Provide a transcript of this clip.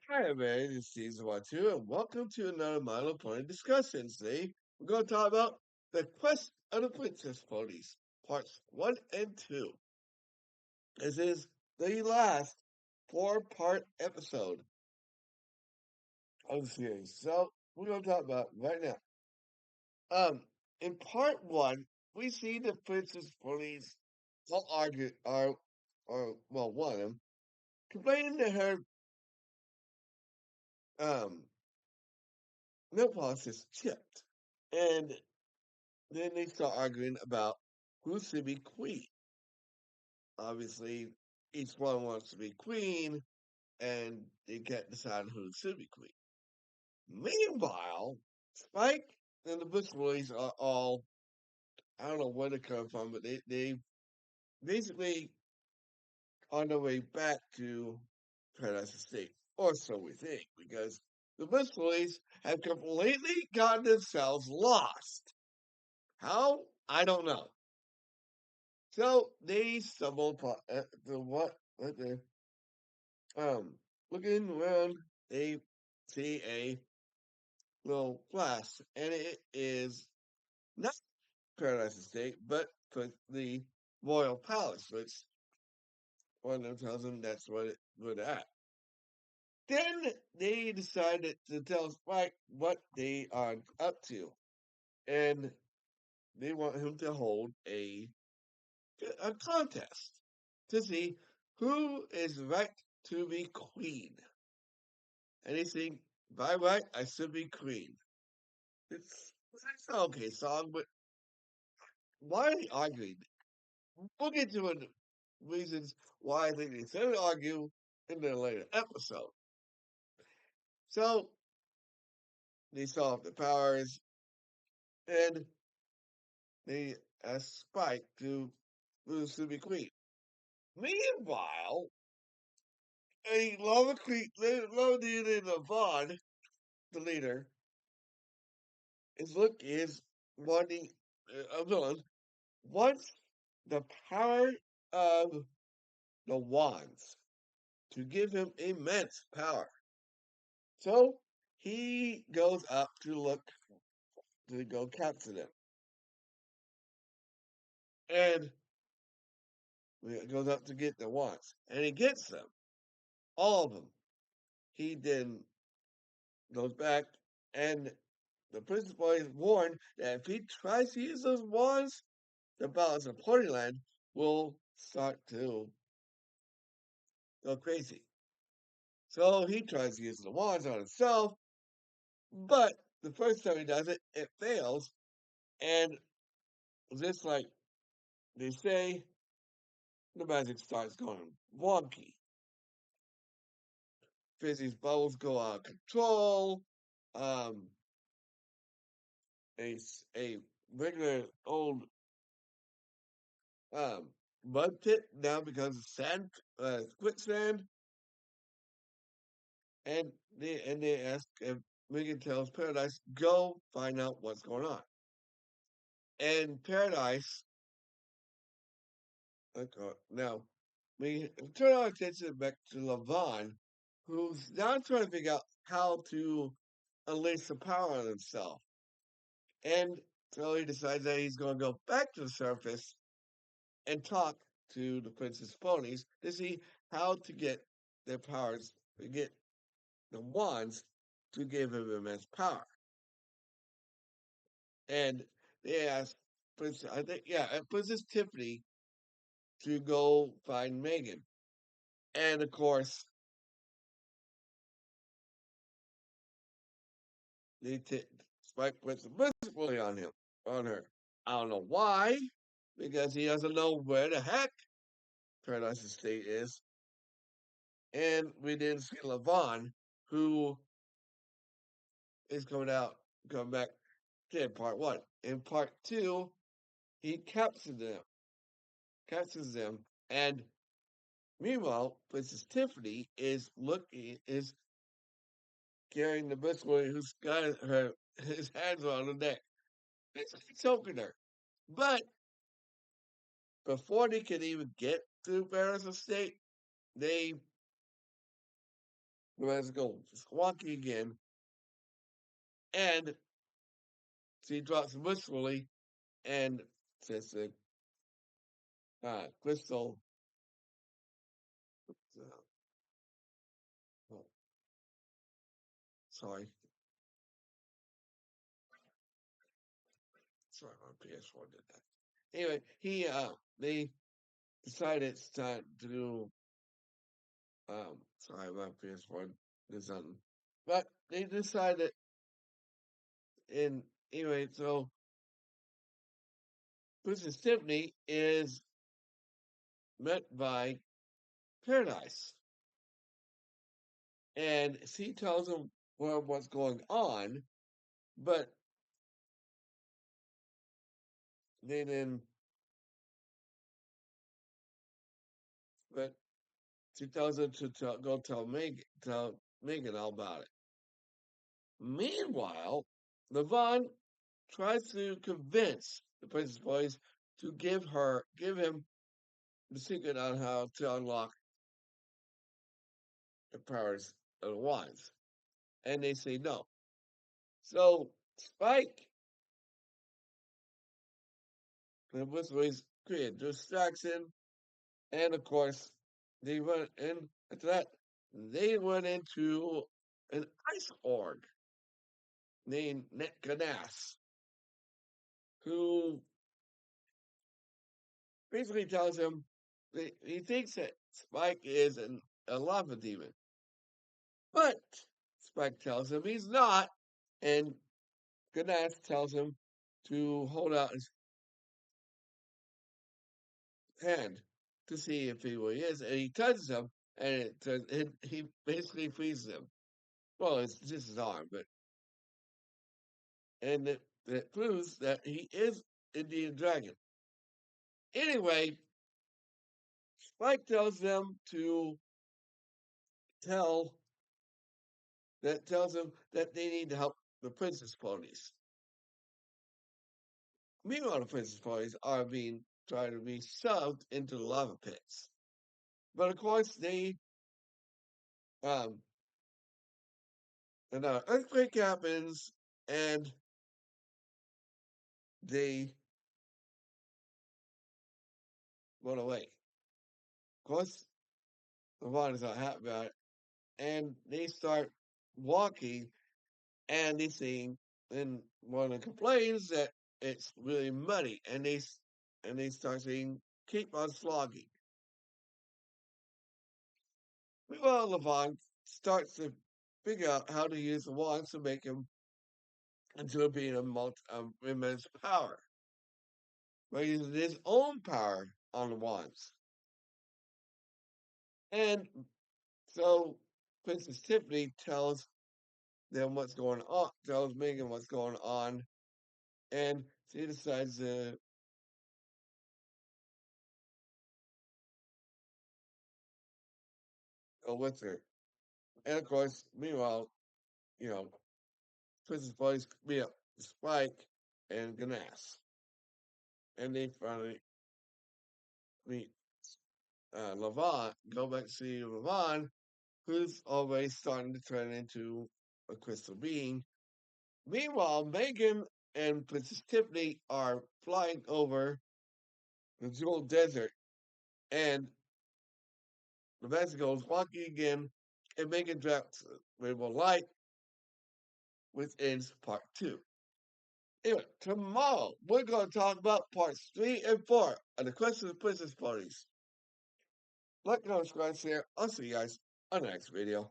Hi, everybody. This is Season 1 2, and welcome to another My Little Pony discussion. Today, we're going to talk about the Quest of the Princess Ponies, parts 1 and 2. This is the last four-part episode of the series. So, we're going to talk about it right now. In part 1, we see the Princess Ponies all argue, well, one of them, complaining that her um, milk policy is chipped. And then they start arguing about who should be queen. Obviously, each one wants to be queen, and they can't decide who should be queen. Meanwhile, Spike and the Bush Boys are all, I don't know where they come from, but they basically on their way back to Paradise Estate. Or so we think, because the Bush Boys have completely gotten themselves lost. How? I don't know. So they stumble upon the what the um looking around they see a little flash, and it is not Paradise Estate, but for the Royal Palace, which one of them tells them that's where they're at. Then they decided to tell Spike what they are up to, and they want him to hold a contest to see who is right to be queen. And they sing, by right, I should be queen. It's an okay song, but why are they arguing? We'll get to the reasons why I think they said argue in the later episode. So they saw off the powers and they asked Spike to who should be queen. Meanwhile, a lava queen, lava deity Vaughn, the leader, is wanting a villain wants the power of the wands to give him immense power. So he goes up to look to go capture them, and he goes up to get the wands, and he gets them, all of them. He then goes back, and the Princess Boy is warned that if he tries to use those wands, the balance of Ponyland will start to go crazy. So he tries to use the wands on himself, but the first time he does it, it fails. And just like they say, the magic starts going wonky. Fizzy's bubbles go out of control. Um, a regular old um, mud pit now becomes sand, quicksand. And they ask if Megan tells Paradise, go find out what's going on. And Paradise, now we turn our attention back to Levon, who's now trying to figure out how to unleash the power on himself. And so he decides that he's going to go back to the surface and talk to the Princess Ponies to see how to get their powers, to get the wands to give him immense power. And they ask Princess, I think, yeah, Princess Tiffany to go find Megan. And of course, they Spike puts a bully on her. I don't know why, because he doesn't know where the heck Paradise Estate is. And we didn't see Levon, who is coming back to part one. In part two, he captures them, and meanwhile, Princess Tiffany is carrying the best boy who's got his hands on her neck. It's choking her. But before they can even get to Paris Estate, they the rest go squawky again, and she drops wistfully and says, Crystal, uh, oh, sorry, sorry, my PS4 did that. Anyway, they decided it's time to do, sorry, my PS4 did something. But they decided, in, anyway, so Princess Tiffany is met by Paradise. And she tells him what's going on, but they then, but she tells him to go tell Megan all about it. Meanwhile, Levon tries to convince the Princess Boys to give him the secret on how to unlock the powers of the wands, and they say no. So Spike and the Princess Boys create distraction, and of course, they run in after that. They run into an ice org named Netganas, who basically tells him that he thinks that Spike is a lava demon. But Spike tells him he's not, and Ganas tells him to hold out his hand to see if he really is, and he touches him, and he basically freezes him. Well, it's just his arm, but and it proves that he is indeed a dragon. Anyway, Spike tells them to tell tells them that they need to help the Princess Ponies. Meanwhile, the Princess Ponies are being trying to be shoved into the lava pits. But of course, they um an earthquake happens and they run away. Of course, the Vaughn is not happy about it, and they start walking, and they see, and one of them complains that it's really muddy, and they start saying, "Keep on slogging." Meanwhile, Levon starts to figure out how to use the wands to make him into being immense power by using his own power on the wands. And so Princess Tiffany tells them what's going on, tells Megan what's going on, and she decides to go with her. And of course, meanwhile, you know, Princess Boys meet up Spike and Ganas. And they finally meet Levon, go back to see Levon, who's already starting to turn into a crystal being. Meanwhile, Megan and Princess Tiffany are flying over the Jewel Desert, and the vessel goes walking again, and Megan drops Rainbow Light, which ends part two. Anyway, tomorrow we're going to talk about parts 3 and 4 of the Quest of the Princess Ponies. Like, comment, subscribe, share. I'll see you guys on the next video.